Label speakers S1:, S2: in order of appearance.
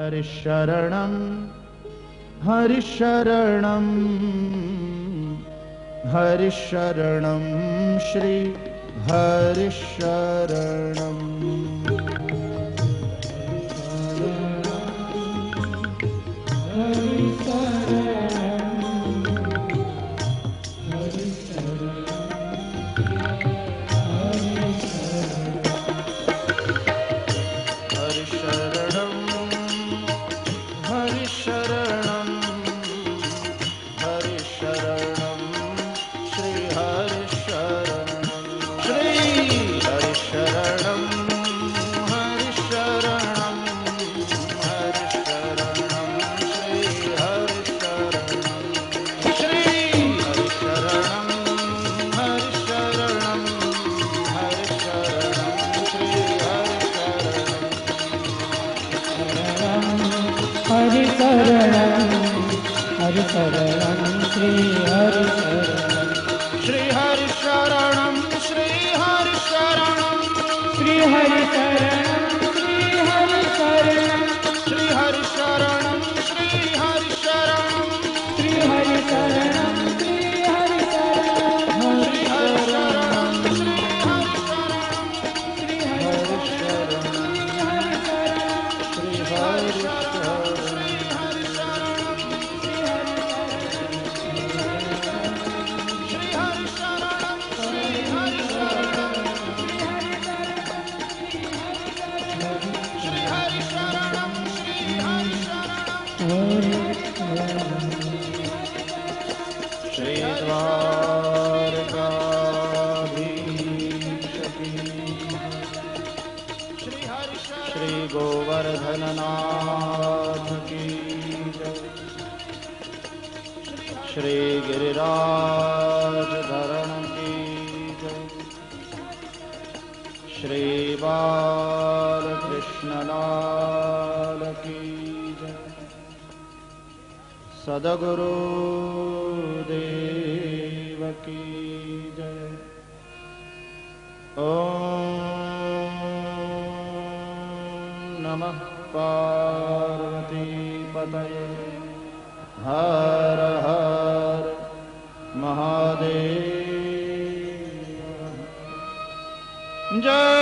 S1: हरिशरणं हरिशरणं हरिशरणं श्री हरिशरणं
S2: हरिशरणं श्री हरिशरणं
S1: श्री हरिशरणं श्री हरिशरणं
S2: श्री हरिशरणं श्री हरिशरणं
S1: श्री हरिशरणं श्री हरिशरणं
S2: श्री हरिशरणं श्री हरिशरणं
S1: श्री हरिशरणं श्री श्री गोवर्धननाथ की जय। श्री गिरिराज धरण की जय। श्री बालकृष्णलाल की जय। सद्गुरु देव की जय। ओम नमः पार्वती पतये हर हर महादेव। जय